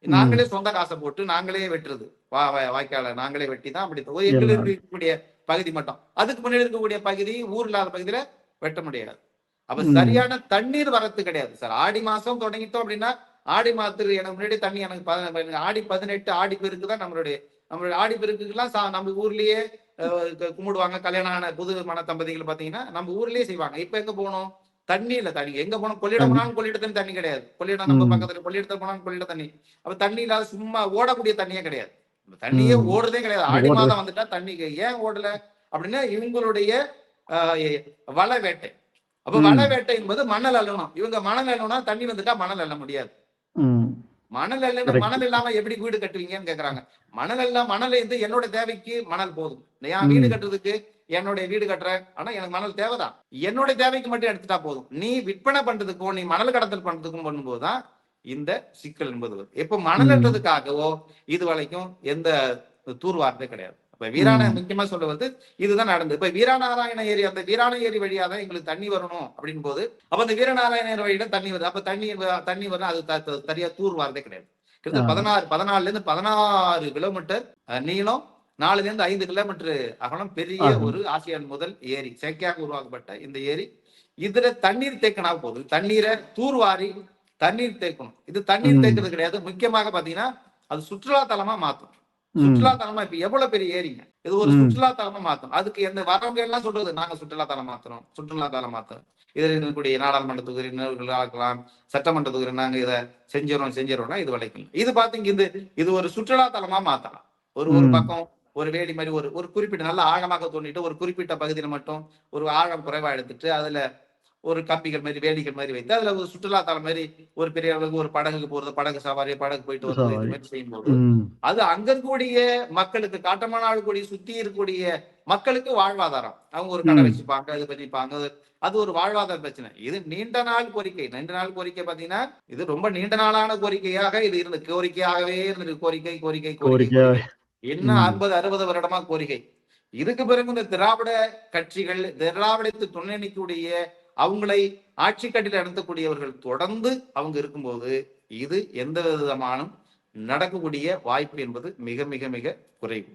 Speaker 1: நாங்களே சொந்த காசை போட்டு நாங்களே வெட்டுறது. வாய்க்கால நாங்களே வெட்டி தான் அப்படி எங்களுக்கு இருக்கக்கூடிய பகுதி மட்டும். அதுக்கு முன்னாடி இருக்கக்கூடிய பகுதி ஊர் இல்லாத பகுதியில வெட்ட முடியாது. அப்ப சரியான தண்ணீர் வரத்து கிடையாது சார். ஆடி மாசம் தொடங்கிட்டோம் அப்படின்னா ஆடி மாதத்துக்கு எனக்கு முன்னாடி தண்ணி எனக்கு ஆடி 18 ஆடி பெருக்கு தான் நம்மளுடைய ஆடி பெருக்குலாம் நம்ம ஊர்லயே கும்பிடுவாங்க. கல்யாணம் ஆன புது மன தம்பதிகள் பாத்தீங்கன்னா நம்ம ஊர்லயே செய்வாங்க. இப்ப எங்க போகணும், தண்ணி இல்ல. தண்ணி எங்க போனோம், கொள்ளிடம் போனாலும் கொள்ளிட தண்ணி கிடையாது. கொள்ளிடம் நம்ம பக்கத்துல கொள்ளிடத்துல போனாலும் கொள்ளிட தண்ணி. அப்ப தண்ணி இல்லாத சும்மா ஓடக்கூடிய தண்ணியே கிடையாது. தண்ணியே ஓடுறதே கிடையாது. ஆடி மாதம் வந்துட்டா தண்ணிக்கு ஏன் ஓடல அப்படின்னா இவங்களுடைய வள வேட்டை. அப்ப வள வேட்டை என்பது மணல் அள்ளணும். இவங்க மணல் அள்ளணும்னா தண்ணி வந்துட்டா மணல் அள்ள முடியாது. மணல் இல்லாம எப்படி வீடு கட்டுவீங்கன்னு கேக்குறாங்க. மணல் என்னோட தேவைக்கு மணல் போதும். என் வீடு கட்டுறதுக்கு என்னுடைய வீடு கட்டுறேன், ஆனா எனக்கு மணல் தேவைதான். என்னோட தேவைக்கு மட்டும் எடுத்துட்டா போதும். நீ விற்பனை பண்றதுக்கும் நீ மணல் கடத்தல் பண்றதுக்கும் பண்ணும்போதுதான் இந்த சிக்கல் என்பது. எப்ப மணல் அற்றதுக்காகவோ இது வரைக்கும் எந்த தூர்வார்த்தை கிடையாது. இப்ப முக்கியமா சொல்லுவது இதுதான் நடந்தது. இப்ப வீரநாராயண ஏரி, அந்த வீராண ஏரி வழியா தான் எங்களுக்கு தண்ணி வரணும் அப்படின்னு போது அப்ப அந்த வீரநாராயண வழியில தண்ணி வருது. அப்ப தண்ணி வரும், அது சரியா தூர்வார்த்தே கிடையாது. கிட்டத்தட்ட 14 கிலோமீட்டர் நீளம், 4 to 5 கிலோமீட்டர் அகலம், பெரிய ஒரு ஆசியான் முதல் ஏரி, செயற்கையாக உருவாக்கப்பட்ட இந்த ஏரி. இதுல தண்ணீர் தேக்கினா போகுது, தண்ணீரை தூர்வாரி தண்ணீர் தேக்கணும். இது தண்ணீர் தேக்கிறது கிடையாது, முக்கியமாக பாத்தீங்கன்னா அது சுற்றுலா தலமா மாத்தும். சுற்றுலா தலமா இப்ப எவ்வளவு பெரிய ஏரிங்க, இது ஒரு சுற்றுலா தலமா மாத்தும். அதுக்கு எந்த வரவங்க எல்லாம் சொல்றது, நாங்க சுற்றுலா தலம் மாத்துறோம், சுற்றுலா தலம் மாத்துறோம். இதில் இருக்கக்கூடிய நாடாளுமன்ற தொகுதியினர்களாக இருக்கலாம், சட்டமன்ற தொகுதி, நாங்க இதை செஞ்சிடறோம்னா இது வளைக்கணும். இது பாத்தீங்க, இது ஒரு சுற்றுலா தலமா மாத்தலாம். ஒரு பக்கம் ஒரு வேலி மாதிரி ஒரு குறிப்பிட்ட நல்ல ஆழமாக தோண்டிட்டு ஒரு குறிப்பிட்ட பகுதியில மட்டும் ஒரு ஆழம் குறைவா எடுத்துட்டு அதுல ஒரு கம்பிகள் மாதிரி வேலிகள் மாதிரி வைத்து அதுல ஒரு சுற்றுலா தலம் மாதிரி ஒரு பெரிய அளவுக்கு ஒரு படகுக்கு போறது, படகு சவாரி, படகு போயிட்டு வருது, இது மாதிரி செய்யும்போது அது அங்க இருக்கக்கூடிய மக்களுக்கு, காட்டமான கூடிய சுத்தி இருக்கக்கூடிய மக்களுக்கு வாழ்வாதாரம். அவங்க ஒரு கடை வச்சுப்பாங்க, இது பண்ணிப்பாங்க, அது ஒரு வாழ்வாதார பிரச்சனை. இது நீண்ட நாள் கோரிக்கை. பாத்தீங்கன்னா இது ரொம்ப நீண்ட நாளான கோரிக்கையாக இது இருந்து கோரிக்கையாகவே இருந்தது. கோரிக்கை இன்னும் 50-60 வருடமா கோரிக்கை. இதுக்கு பிறகு இந்த திராவிட கட்சிகள், திராவிடத்து துணை நிற்கக்கூடிய அவங்களை ஆட்சி கட்டில நடத்தக்கூடியவர்கள் தொடர்ந்து அவங்க இருக்கும்போது இது எந்த விதமான நடக்கக்கூடிய வாய்ப்பு என்பது மிக மிக மிக குறைவு.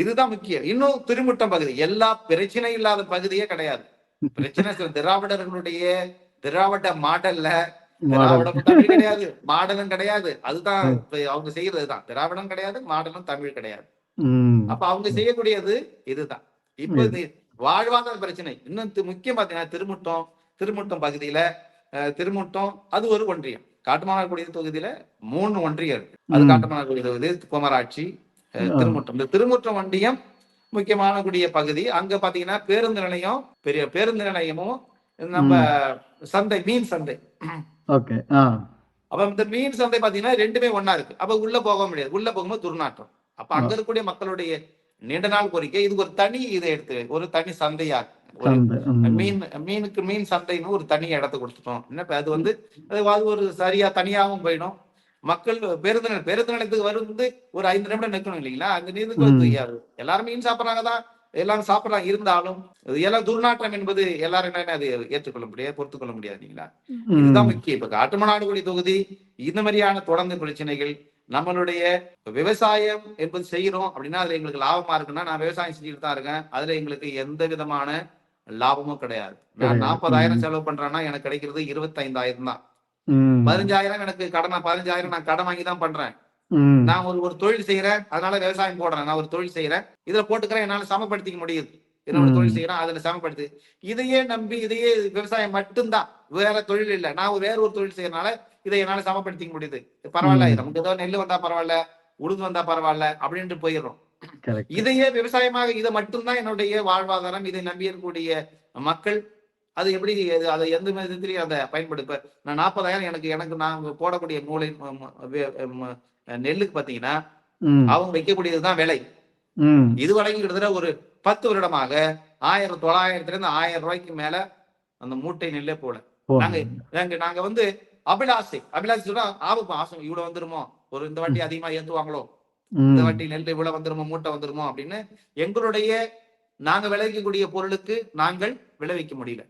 Speaker 1: இதுதான் முக்கியம். இன்னும் திருமுட்டம் பகுதி எல்லா பிரச்சனை இல்லாத பகுதியே கிடையாது. பிரச்சனை திராவிடர்களுடைய திராவிட மாடல்ல திராவிடம் தமிழ் கிடையாது, மாடலும் கிடையாது. அதுதான் அவங்க செய்யறதுதான். திராவிடம் கிடையாது, மாடலும் தமிழ் கிடையாது. அப்ப அவங்க செய்யக்கூடியது இதுதான். இப்ப இது வாழ்வாதார பிரச்சனை. இன்னும் முக்கியம் பாத்தீங்கன்னா திருமுட்டம் பகுதியில, திருமுட்டம் அது ஒரு ஒன்றியம். காட்டுமன்னார்குடி தொகுதியில 3 ஒன்றியம் இருக்கு. அது காட்டுமன்னார்குடி தொகுதி, குமராட்சி, திருமுட்டம். இந்த திருமுட்டம் ஒன்றியம் முக்கியமான கூடிய பகுதி. அங்க பாத்தீங்கன்னா பேருந்து நிலையம், பெரிய பேருந்து நிலையமும், நம்ம சந்தை, மீன் சந்தை. அப்ப இந்த மீன் சந்தை பாத்தீங்கன்னா ரெண்டுமே ஒன்னா இருக்கு. அப்ப உள்ள போக முடியாது, உள்ள போகும்போது துர்நாற்றம். அப்ப அங்க இருக்கக்கூடிய மக்களுடைய நீண்ட நாள் கோரிக்கை இது ஒரு தனி இதை எடுத்து ஒரு தனி சந்தையா மீன் சந்தைன்னு ஒரு தனி இடத்தை கொடுத்துட்டோம். அது ஒரு சரியா தனியாகவும் போயிடும். மக்கள் பேருந்து நிலையத்துக்கு வந்து ஒரு 5 நிமிடம் நிற்கணும் இல்லைங்களா? அந்த நீருக்கு எல்லாரும் மீன் சாப்பிட்றாங்கதான், எல்லாரும் சாப்பிட்றாங்க. இருந்தாலும் எல்லாம் துர்நாற்றம் என்பது எல்லாரும் அது ஏற்றுக்கொள்ள முடியாது, பொறுத்துக் கொள்ள முடியாது இல்லைங்களா? இதுதான் முக்கியம். இப்ப காட்டுமன்னார்குடி தொகுதி இந்த மாதிரியான தொடர்ந்து பிரச்சனைகள், நம்மளுடைய விவசாயம் என்பது செய்யறோம் அப்படின்னா அதுல எங்களுக்கு லாபமா இருக்குன்னா, நான் விவசாயம் செஞ்சுட்டு தான் இருக்கேன், அதுல எங்களுக்கு எந்த விதமான லாபமும் கிடையாது. நான் 40,000 செலவு பண்றேன்னா எனக்கு கிடைக்கிறது 25,000 தான். 15,000 எனக்கு கடனா, 15,000 நான் கடன் வாங்கி தான் பண்றேன். நான் ஒரு தொழில் செய்யறேன், அதனால விவசாயம் போடுறேன். நான் ஒரு தொழில் செய்யறேன், இதுல போட்டுக்கிறேன், என்னால சமப்படுத்திக்க முடியுது. என்னோட தொழில் செய்யறேன், அதுல சமப்படுத்து. இதையே நம்பி இதையே விவசாயம் மட்டும்தான், வேற தொழில் இல்லை, நான் வேற ஒரு தொழில் செய்யறதுனால இதை என்னால சமப்படுத்திக்க முடியுது. பரவாயில்ல, நமக்கு ஏதோ நெல் வந்தா பரவாயில்ல, உளுந்து வந்தா பரவாயில்ல அப்படின்ட்டு போயிடுறோம். இதையே விவசாயமாக இதை மட்டும்தான் என்னுடைய வாழ்வாதாரம், இதை நம்பி இருக்கக்கூடிய மக்கள் அது எப்படி, அதை எந்த விதத்திலையும் அதை பயன்படுத்த. நான் 40,000 எனக்கு நாங்க போடக்கூடிய மூளை நெல்லுக்கு பாத்தீங்கன்னா அவங்க வைக்கக்கூடியதுதான் விலை. இது வரைக்கும் கிட்டத்தட்ட ஒரு 10 வருடமாக 1,900 1000 ரூபாய்க்கு மேல அந்த மூட்டை நெல்லே போல. நாங்க அபிலாஷை சொன்னா ஆசை இவ்வளவு வந்துருமோ, ஒரு இந்த வாட்டி அதிகமா ஏத்துவாங்களோ, இந்த வாட்டி நெல் இவ்வளவு வந்துருமோ, மூட்டை வந்துருமோ அப்படின்னு எங்களுடைய நாங்க விளைவிக்கக்கூடிய பொருளுக்கு நாங்கள் விளைவிக்க முடியல.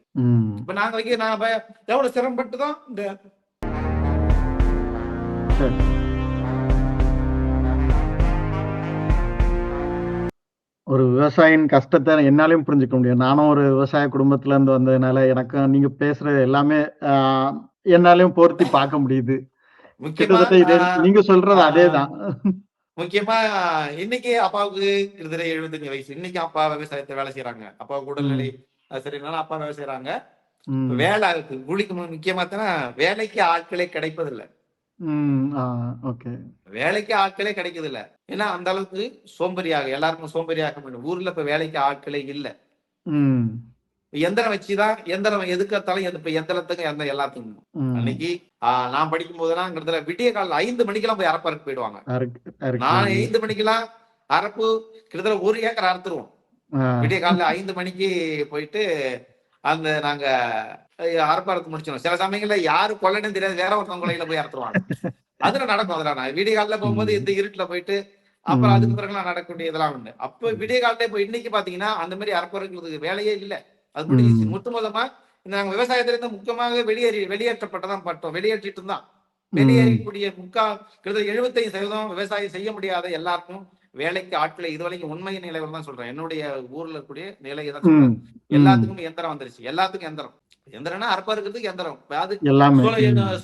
Speaker 1: இப்ப நாங்க எவ்வளவு சிரமப்பட்டுதான் இந்த
Speaker 2: ஒரு விவசாயியின் கஷ்டத்தை என்னாலையும் புரிஞ்சுக்க முடியும். நானும் ஒரு விவசாய குடும்பத்துல இருந்து வந்ததுனால எனக்கு நீங்க பேசுறது எல்லாமே என்னாலையும் பொருத்தி பார்க்க முடியுது. நீங்க சொல்றது அதேதான்.
Speaker 1: முக்கியமா இன்னைக்கு அப்பாவுக்கு கிட்டத்தட்ட 75 வயசு. இன்னைக்கு அப்பா விவசாயத்தை வேலை செய்யறாங்க. அப்பாவுக்கு உடல்நிலை சரினால அப்பா வேலை செய்யறாங்க. வேலை கூலிக்கு முக்கியமா தானே, வேலைக்கு ஆட்களே கிடைப்பதில்லை. வேலைக்கு ஆட்களே கிடைக்குது இல்ல. ஏன்னா அந்த அளவுக்கு சோம்பேறியாக, எல்லாருக்கும் சோம்பேறியாக ஊர்ல இப்ப வேலைக்கு ஆட்களே இல்ல. எந்திரம் வச்சுதான், எந்திரம் எதுக்கத்தாலும் இப்ப எந்திரத்துக்கு எல்லாத்துக்கும். அன்னைக்கு நான் படிக்கும் போதெல்லாம் விடிய காலையில் 5 மணிக்கெல்லாம் போய் அரப்பறக்கு போயிடுவாங்க. நான் 5 மணிக்கெல்லாம் அரப்பு கிட்டத்தட்ட 1 ஏக்கர் அறுத்துருவோம். விடிய காலையில 5 மணிக்கு போயிட்டு அந்த நாங்க அரப்பறத்து முடிச்சிடும். சில சமயங்கள்ல யாரு கொள்ளைன்னு தெரியாது, வேற ஒருத்தவங்க கொள்ளையில போய் அறுத்துருவாங்க. அதுல நடக்கும். அதெல்லாம் நான் விடிய காலையில போகும்போது இந்த இருட்டுல போயிட்டு அப்புறம் அதுக்கு பிறகு நடக்கக்கூடிய இதெல்லாம் உண்டு. அப்ப விடிய காலையில போய் இன்னைக்கு பாத்தீங்கன்னா அந்த மாதிரி அரப்பறதுக்கு வேலையே இல்லை. அது முடிஞ்சிச்சு. முற்று மூலமா நாங்க விவசாயத்திலிருந்து முக்கியமாக வெளியேற்றப்பட்டதான் பட்டோம், வெளியேற்றிட்டு தான். வெளியேறக்கூடிய கிட்டத்தட்ட 75% விவசாயம் செய்ய முடியாத எல்லாருக்கும் வேலைக்கு ஆட்களை இதுவரைக்கும் உண்மை நிலைவர் தான் சொல்றேன். என்னுடைய ஊர்ல இருக்கக்கூடிய நிலையை தான் சொல்றேன். எல்லாத்துக்கும் எந்திரம் வந்துருச்சு. எல்லாத்துக்கும் எந்திரம்னா அறுப்பா இருக்கிறதுக்கு எந்திரம். அது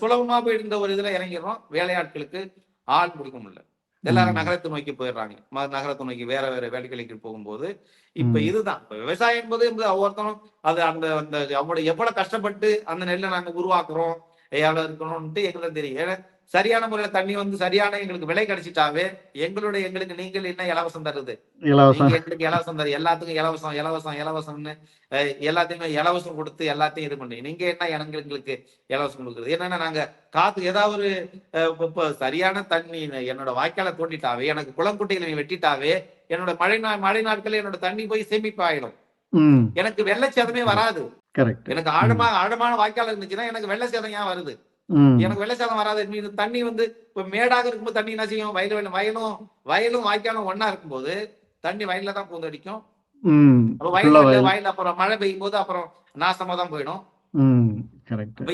Speaker 1: சுலபமா போயிருந்த ஒரு இதுல இறங்கிடுறோம். வேலையாட்களுக்கு ஆள் கொடுக்க முடியல. எல்லாரும் நகரத்தை நோக்கி போயிடுறாங்க. நகரத்தை நோக்கி வேற வேற வேலைகளுக்கு போகும்போது இப்ப இதுதான் விவசாயம் என்பது ஒவ்வொருத்தரும் அது அந்த அவங்களோட எவ்வளவு கஷ்டப்பட்டு அந்த நெல்லை நாங்க உருவாக்குறோம் எவ்வளவு இருக்கணும்ட்டு எங்களுக்கு தெரியும். சரியான முறையில தண்ணி சரியான எங்களுக்கு விலை கிடைச்சிட்டாவே எங்களுக்கு நீங்கள் என்ன இலவசம் தருது, எங்களுக்கு இலவசம் தரு, எல்லாத்துக்கும் இலவசம் இலவசம் இலவசம்னு எல்லாத்தையுமே இலவசம் கொடுத்து எல்லாத்தையும் இது பண்ணி நீங்க என்ன எங்களுக்கு இலவசம் கொடுக்குறது என்னன்னா நாங்க காத்து ஏதாவது ஒரு சரியான தண்ணி என்னோட வாய்க்கால தோண்டிட்டாவே எனக்கு குளங்குட்டைகளை வெட்டிட்டாவே என்னோட மழை நாட்கள் என்னோட தண்ணி போய் சேமிப்பாயிடும். எனக்கு வெள்ளச்சேதமே வராது. எனக்கு ஆழமான வாய்க்கால் இருந்துச்சுன்னா எனக்கு வெள்ளச்சேதம் ஏன் வருது? எனக்கு வெள்ளச்சேதம் வராது. தண்ணி இப்ப மேடாக இருக்கும்போது தண்ணி என்ன செய்யும்? வயலும் வாய்க்காலும் ஒன்னா இருக்கும்போது தண்ணி வயல்ல தான் பூந்து அடிக்கும். வயல் அப்புறம் மழை பெய்யும் போது அப்புறம் நாசமா தான் போயிடும்.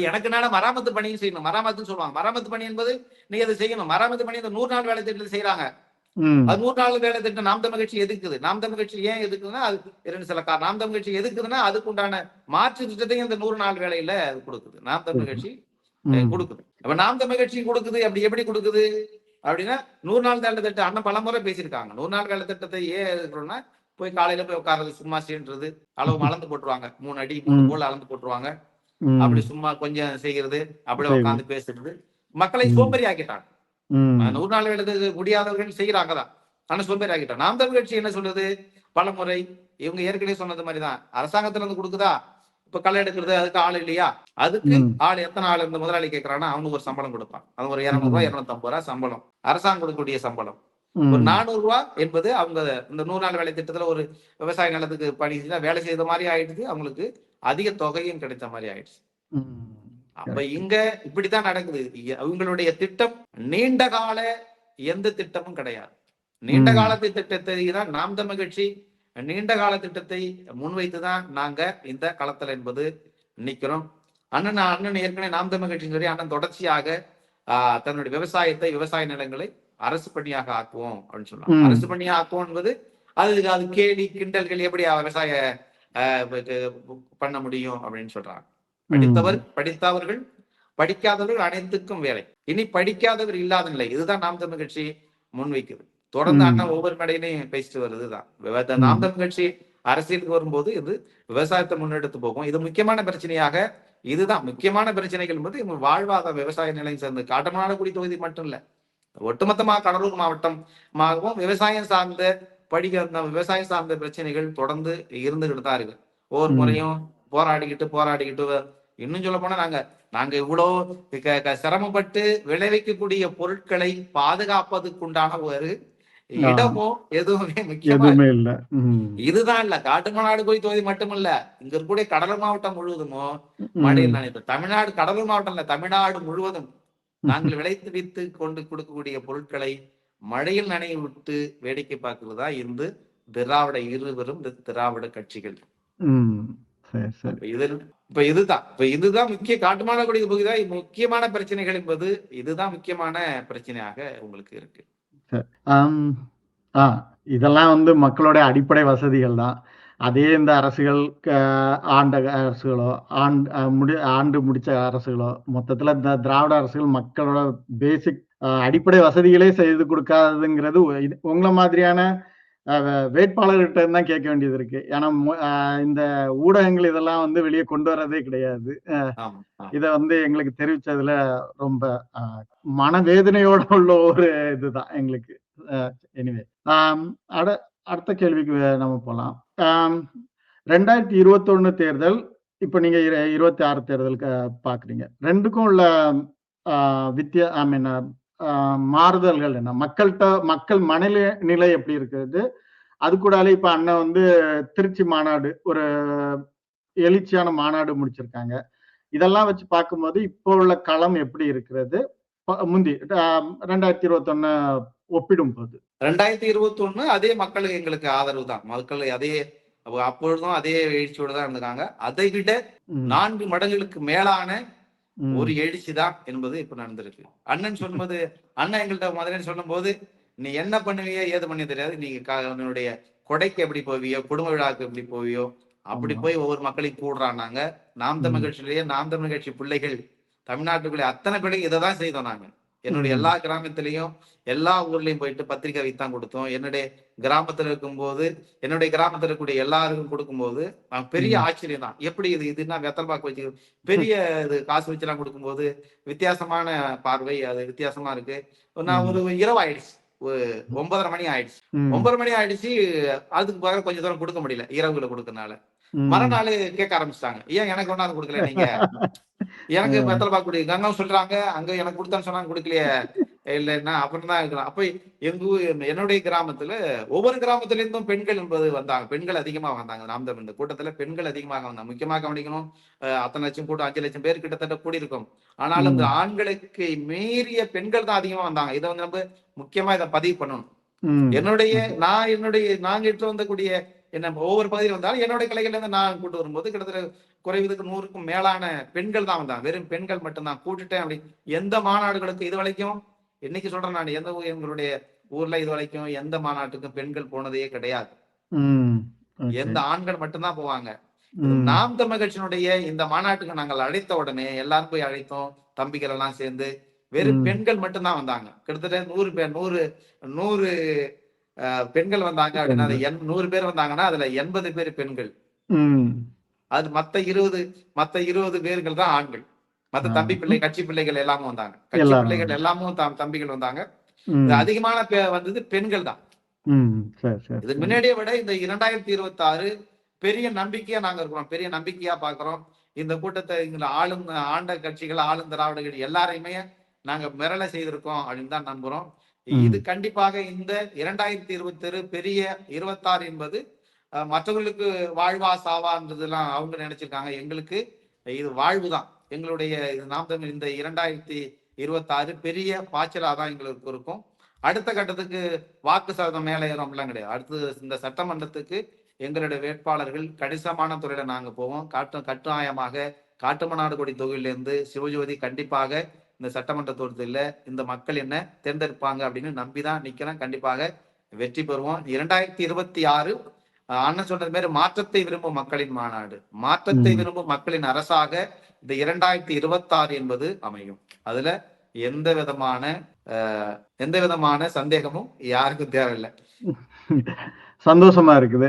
Speaker 1: எனக்கு மராமத்து பணியும் செய்யணும். மராமத்துன்னு சொல்லுவாங்க. மராமத்து பணி என்பது நீ அதை செய்யணும். மராமத்து பணி 100 நாள் வேலை திட்டத்தில் செய்யறாங்க. அது 100 நாள் வேலை திட்டம் நாம் தமிழ் கட்சி எதுக்குது? நாம் தமிழ் கட்சி ஏன் எதுக்குதுன்னா அது 2 சில காரணம். நாம் தமிழ் கட்சி எதுக்குதுன்னா அதுக்கு உண்டான மாற்று திட்டத்தையும் இந்த 100 நாள் வேலையில கொடுக்குது. நாம் தமிழ் கட்சி கொடுக்குது. அப்ப நாம் தமிழ் கட்சி கொடுக்குது. அப்படி எப்படி கொடுக்குது அப்படின்னா 100 நாள் வேலை திட்டம் அண்ணன் பலமுறை பேசியிருக்காங்க. 100 நாள் வேலை திட்டத்தை ஏன் இருக்கிறோம்னா போய் காலையில போய் உட்கார்றது சும்மா செய்யறது அளவு அளந்து போட்டுருவாங்க. 3 அடி 3 கோல் அளந்து போட்டுருவாங்க. அப்படி சும்மா கொஞ்சம் செய்யறது அப்படியே உட்காந்து பேசுறது மக்களை சோம்பேறி ஆக்கிட்டாங்க. 100 நாள் வேலை முடியாதவர்கள் செய்யறாங்கதான். ஆனா சோம்பேறி ஆக்கிட்டாங்க. நாம் தமிழ் கட்சி என்ன சொல்றது? பலமுறை இவங்க ஏற்கனவே சொன்னது மாதிரிதான் அரசாங்கத்துல இருந்து கொடுக்குதா. இப்ப களை எடுக்கிறது அதுக்கு ஆள் இல்லையா? அதுக்கு ஆள் எத்தனை ஆள் இந்த முதலாளி கேட்கறான்னா அவனுக்கு ஒரு சம்பளம் கொடுப்பான். அது ஒரு 200 ரூபாய் 250 ரூபாய் சம்பளம். அரசாங்கம் கொடுக்கக்கூடிய சம்பளம் ஒரு 400 ரூபாய் என்பது அவங்க இந்த 100 நாள் வேலை திட்டத்துல ஒரு விவசாய நிலத்துக்கு பணி செஞ்சா வேலை செய்த மாதிரி ஆயிடுச்சு. அவங்களுக்கு அதிக தொகையும் கிடைத்த மாதிரி ஆயிடுச்சு. அப்ப இங்க இப்படித்தான் நடக்குது. அவங்களுடைய திட்டம் நீண்ட கால எந்த திட்டமும் கிடையாது. நீண்ட காலத்து திட்டத்தை தான் நாம் தமிழ் கட்சி நீண்ட கால திட்டத்தை முன்வைத்துதான் நாங்க இந்த களத்துல என்பது நிக்கிறோம். அண்ணன் ஏற்கனவே நாம் தமிழ் கட்சியும் சரி அண்ணன் தொடர்ச்சியாக தன்னுடைய விவசாய நிலங்களை அரசு பணியாக ஆக்குவோம் அப்படின்னு சொல்லலாம். அரசு பணியாக ஆக்குவோம் என்பது அது கேலி கிண்டல்கள் எப்படி விவசாய பண்ண முடியும் அப்படின்னு சொல்றாங்க. படித்தவர்கள் படிக்காதவர்கள் அனைத்துக்கும் வேலை. இனி படிக்காதவர் இல்லாத நிலை இதுதான் நாம் தமிழ் கட்சி முன்வைக்குது. தொடர்ந்து அண்ணன் ஒவ்வொரு மேடையிலையும் பேசிட்டு வருதுதான். நாம் தமிழ் கட்சி அரசியலுக்கு வரும்போது இது விவசாயத்தை முன்னெடுத்து போகும். இது முக்கியமான பிரச்சனையாக இதுதான் முக்கியமான பிரச்சனைகள் என்பது வாழ்வாதார விவசாய நிலையம் சேர்ந்து காட்டமானக்குடி தொகுதி மட்டும் இல்ல, ஒட்டுமொத்தமாக கடலூர் மாவட்டமாகவும் விவசாயம் சார்ந்த விவசாயம் சார்ந்த பிரச்சனைகள் தொடர்ந்து இருந்துகிட்டு தான் இருக்கு. ஒவ்வொரு முறையும் போராடிக்கிட்டு இன்னும் சொல்ல போனா நாங்க இவ்வளவு சிரமப்பட்டு விளைவிக்கக்கூடிய பொருட்களை பாதுகாப்பதுக்குண்டான ஒரு இடமோ எதுவுமே முக்கியமே இல்ல. இதுதான் இல்ல காட்டுமன்னாடு கோயில் தொகுதி மட்டுமல்ல, இங்க இருக்கக்கூடிய கடலூர் மாவட்டம் முழுவதுமோ மழையில் நினைப்பு. தமிழ்நாடு கடலூர் மாவட்டம் இல்ல, தமிழ்நாடு முழுவதும் நாங்கள் விளைத்து வைத்து கொண்டு கொடுக்கக்கூடிய பொருட்களை மழையில் நனைய விட்டு வேடிக்கை பார்க்கிறதா இருந்து இருவரும் திராவிட கட்சிகள். இதுதான் முக்கிய காட்டுமன்னாடு பகுதி முக்கியமான பிரச்சனைகள் என்பது இதுதான் முக்கியமான பிரச்சனையாக உங்களுக்கு இருக்கு.
Speaker 2: இதெல்லாம் மக்களுடைய அடிப்படை வசதிகள் தான். அதே இந்த அரசுகள் ஆண்ட அரசுகளோ ஆண்டு முடிச்ச அரசுகளோ மொத்தத்துல இந்த திராவிட அரசுகள் மக்களோட பேசிக் அடிப்படை வசதிகளே செய்து கொடுக்காதுங்கிறது உங்களை மாதிரியான வேட்பாளர்கிட்ட தான் கேட்க வேண்டியது இருக்கு. ஏன்னா இந்த ஊடகங்கள் இதெல்லாம் வெளியே கொண்டு வர்றதே கிடையாது. இத எங்களுக்கு தெரிவிச்சதுல ரொம்ப மனவேதனையோட உள்ள ஒரு இதுதான் எங்களுக்கு. எனிவே அடுத்த கேள்விக்கு நம்ம போலாம். 2021 தேர்தல் இப்ப நீங்க 26 தேர்தல் பாக்குறீங்க. ரெண்டுக்கும் உள்ள மாறுதல்கள் என்ன? மக்கள் மனநிலை எப்படி இருக்குது? அது கூடாலே இப்ப அண்ணன் திருச்சி மாநாடு ஒரு எழுச்சியான மாநாடு முடிச்சிருக்காங்க. இதெல்லாம் வச்சு பார்க்கும்போது இப்போ உள்ள களம் எப்படி இருக்கிறது முந்தி 2021 ஒப்பிடும் போது?
Speaker 1: 2021 அதே மக்களுக்கு எங்களுக்கு ஆதரவு தான். மக்கள் அதே அப்பொழுதும் அதே எழுச்சியோடு தான் இருந்திருக்காங்க. அதை விட 4 மடங்குகளுக்கு மேலான ஒரு எழுச்சி தான் என்பது இப்ப நடந்திருக்கு. அண்ணன் சொல்லும்போது அண்ணன் எங்கள்கிட்ட முதல்ல சொல்லும் போது, நீ என்ன பண்ணுவியோ ஏது பண்ணி தெரியாது, நீங்க உன்னுடைய கொடைக்கு எப்படி போவியோ, குடும்ப விழாவுக்கு எப்படி போவியோ அப்படி போய் ஒவ்வொரு மக்களையும் கூடுறாங்க. நாம் தமிழ் கட்சியிலேயே நாம் தமிழ் கட்சி பிள்ளைகள் தமிழ்நாட்டுக்குள்ளே அத்தனை பிள்ளைங்க இதை தான் செய்தோம். நாங்க என்னுடைய எல்லா கிராமத்திலையும் எல்லா ஊர்லயும் போயிட்டு பத்திரிகை வைத்தான் கொடுத்தோம். என்னுடைய கிராமத்துல இருக்கும்போது என்னுடைய கிராமத்துல இருக்கக்கூடிய எல்லாருக்கும் கொடுக்கும்போது பெரிய ஆச்சரியம் தான். எப்படி இதுன்னா வெத்தல் பாக்கு வச்சு பெரிய இது காசு வச்சு எல்லாம் கொடுக்கும்போது வித்தியாசமான பார்வை, அது வித்தியாசமா இருக்கு. நான் ஒரு இரவு ஆயிடுச்சு, ஒரு 9:30 மணி ஆயிடுச்சு. 9:30 மணி ஆயிடுச்சு. அதுக்கு பிறகு கொஞ்சம் தூரம் கொடுக்க முடியல, இரவுல கொடுக்கறதுனால. மறுநாள் கேட்க ஆரம்பிச்சிட்டாங்க, ஏன் எனக்கு ஒன்னாவது கொடுக்கல, நீங்க எனக்கு வெத்தலை பாக்கு கொடுங்க. கங்கம் சொல்றாங்க, அங்க எனக்கு கொடுத்தான்னு சொன்னாங்க, கொடுக்கலையே. இல்லைன்னா அப்புறம் தான் இருக்கலாம். அப்ப என்னுடைய கிராமத்துல ஒவ்வொரு கிராமத்துல இருந்தும் பெண்கள் என்பது வந்தாங்க. பெண்கள் அதிகமா வந்தாங்க. நாம் தமிழ் இந்த கூட்டத்துல பெண்கள் அதிகமாக வந்தாங்க. முக்கியமாக கவனிக்கணும், அத்தனை லட்சம் கூட்டம் 5 லட்சம் பேர் கிட்டத்தட்ட கூடியிருக்கும். ஆனாலும் இந்த ஆண்களுக்கு மீறிய பெண்கள் தான் அதிகமா வந்தாங்க. இதை வந்து நம்ம முக்கியமா இதை பதிவு பண்ணணும். நாங்க எடுத்து வந்தக்கூடிய என்ன ஒவ்வொரு பகுதியில் வந்தாலும் என்னுடைய கிளைகள்ல இருந்து நான் கூட்டு வரும்போது கிட்டத்தட்ட குறைவதுக்கு 100க்கும் மேலான பெண்கள் தான் வந்தாங்க. வெறும் பெண்கள் மட்டும்தான் கூட்டுட்டேன். அப்படி எந்த மாநாடுகளுக்கு இது வரைக்கும் இன்னைக்கு சொல்றேன், நான் எங்களுடைய ஊர்ல இது வரைக்கும் எந்த மாநாட்டுக்கும் பெண்கள் போனதே கிடையாது. எந்த ஆண்கள் மட்டும்தான் போவாங்க. நாம் தமிழ் கட்சியினுடைய இந்த மாநாட்டுக்கு நாங்கள் அழைத்த உடனே எல்லாரும் போய் அழைத்தோம். தம்பிகள் எல்லாம் சேர்ந்து வெறும் பெண்கள் மட்டும்தான் வந்தாங்க. கிட்டத்தட்ட 100 பெண்கள் வந்தாங்க. அப்படின்னா 100 பேர் வந்தாங்கன்னா அதுல 80 பேர் பெண்கள். அது மத்த 20 பேர்கள் தான் ஆண்கள். மத்த தம்பி பிள்ளை கட்சி பிள்ளைகள் எல்லாமும் வந்தாங்க. கட்சி பிள்ளைகள் எல்லாமும் தம்பிகள் வந்தாங்க. அதிகமான வந்தது பெண்கள் தான். இது முன்னாடியே விட இந்த 2026 பெரிய நம்பிக்கையா நாங்க இருக்கிறோம். பெரிய நம்பிக்கையா பாக்குறோம். இந்த கூட்டத்தை ஆண்ட கட்சிகள், ஆளும் திராவிடர்கள் எல்லாரையுமே நாங்க மிரள செய்திருக்கோம் அப்படின்னு தான் நம்புறோம். இது கண்டிப்பாக இந்த 2026 பெரிய 26 என்பது மற்றவர்களுக்கு வாழ்வா சாவான்றதுலாம் அவங்க நினைச்சிருக்காங்க. எங்களுக்கு இது வாழ்வுதான். எங்களுடைய நாம் தமிழ் இந்த 2026 பெரிய பாய்ச்சலா தான் எங்களுக்கு இருக்கும். அடுத்த கட்டத்துக்கு வாக்கு சதவீதம் மேலே ஏறோம்லாம் கிடையாது. அடுத்து இந்த சட்டமன்றத்துக்கு எங்களுடைய வேட்பாளர்கள் கணிசமான துறையில நாங்க போவோம். கட்டாயமாக காட்டுமன்னார்குடி தொகுதியிலிருந்து சிவஜோதி கண்டிப்பாக இந்த சட்டமன்ற தொகுதியில இந்த மக்கள் என்ன தேர்ந்தெடுப்பாங்க அப்படின்னு நம்பிதான் நிக்கிறேன். கண்டிப்பாக வெற்றி பெறுவோம். 2026 அண்ணன் சொன்னது மாதிரி மாற்றத்தை விரும்பும் மக்களின் மாநாடு, மாற்றத்தை விரும்பும் மக்களின் அரசாக இந்த 2026 என்பது அமையும். அதுல எந்த விதமான சந்தேகமும் யாருக்கும் தேவையில்லை.
Speaker 2: சந்தோஷமா இருக்குது.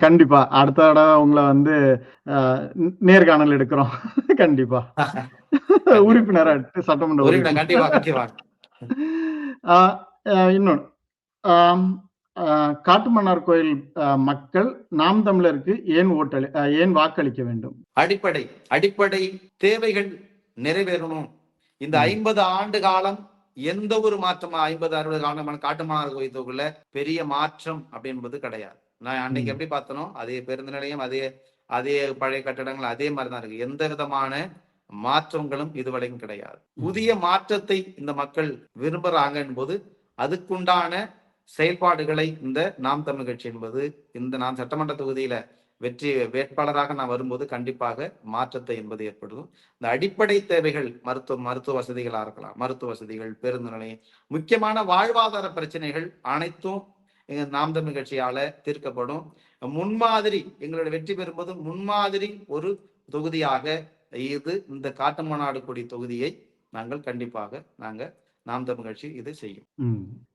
Speaker 2: கண்டிப்பா அடுத்த தடவை உங்களை வந்து நேர்காணல் எடுக்கிறோம். கண்டிப்பா உறுப்பினரா சட்டமன்ற
Speaker 1: உறுப்பினர் கண்டிப்பா.
Speaker 2: இன்னொன்னு, காட்டுமன்னார் கோயில் மக்கள் நாம் தமிழருக்கு ஏன் வாக்களிக்க வேண்டும்?
Speaker 1: அடிப்படை தேவைகள் நிறைவேறணும். இந்த 50 ஆண்டு காலம் எந்த ஒரு மாற்றம் 50-60 காலம் காட்டுமன்னார் கோயில் தொகுதியில பெரிய மாற்றம் அப்படின்பது கிடையாது. நான் அன்னைக்கு எப்படி பார்த்தனோ அதே பேருந்து நிலையம், அதே பழைய கட்டடங்கள் அதே மாதிரிதான் இருக்கு. எந்த விதமான மாற்றங்களும் இதுவரைக்கும் கிடையாது. புதிய மாற்றத்தை இந்த மக்கள் விரும்புறாங்க என்பது அதுக்குண்டான செயல்பாடுகளை இந்த நாம் தமிழ் கட்சி என்பது இந்த நான் சட்டமன்ற தொகுதியில வெற்றி வேட்பாளராக நான் வரும்போது கண்டிப்பாக மாற்றத்தை என்பது ஏற்படும். இந்த அடிப்படை தேவைகள் மருத்துவ வசதிகளா இருக்கலாம், மருத்துவ வசதிகள், பேருந்து நிலையம், முக்கியமான வாழ்வாதார பிரச்சனைகள் அனைத்தும் நாம் தமிழ் கட்சியால தீர்க்கப்படும். முன்மாதிரி எங்களுடைய வெற்றி பெறும்போது முன்மாதிரி ஒரு தொகுதியாக இது இந்த காட்டுமன்னார்குடி தொகுதியை நாங்கள் கண்டிப்பாக நாம் தமிழ் கட்சி இதை செய்யும்.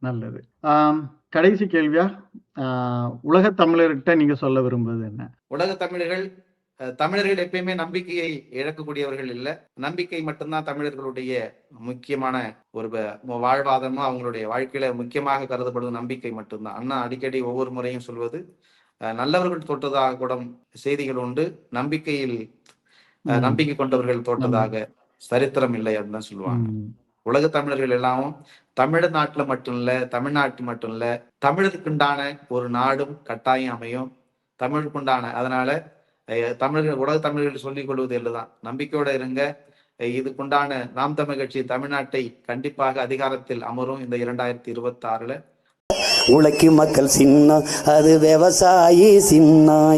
Speaker 2: நல்லது. கடைசி கேள்வியா, உலக தமிழர்கிட்ட நீங்க சொல்ல விரும்புவது என்ன?
Speaker 1: உலக தமிழர்கள் எப்பயுமே நம்பிக்கையை இழக்கக்கூடியவர்கள் இல்லை. நம்பிக்கை மட்டும்தான் தமிழர்களுடைய முக்கியமான ஒரு வாழ்வாதாரமும் அவங்களுடைய வாழ்க்கையில முக்கியமாக கருதப்படுவது நம்பிக்கை மட்டும்தான். அண்ணா அடிக்கடி ஒவ்வொரு முறையும் சொல்வது, நல்லவர்கள் தோற்றதாக கூட செய்திகள் உண்டு, நம்பிக்கை கொண்டவர்கள் தோற்றதாக சரித்திரம் இல்லை அப்படின்னு தான் சொல்லுவாங்க. உலக தமிழர்கள் எல்லாமும் தமிழ்நாட்டுல மட்டும் இல்ல, தமிழ்நாட்டு மட்டும் இல்ல, தமிழருக்குண்டான ஒரு நாடும் கட்டாயம் அமையும். தமிழுக்குண்டான அதனால உலக தமிழர்கள் சொல்லிக் கொள்வது இல்லதான், நம்பிக்கையோட இருங்க. இதுக்குண்டான நாம் தமிழ் கட்சி தமிழ்நாட்டை கண்டிப்பாக அதிகாரத்தில் அமரும் இந்த 2026.
Speaker 3: உழைக்கும் மக்கள் சின்னம், அது விவசாயி சின்னம்.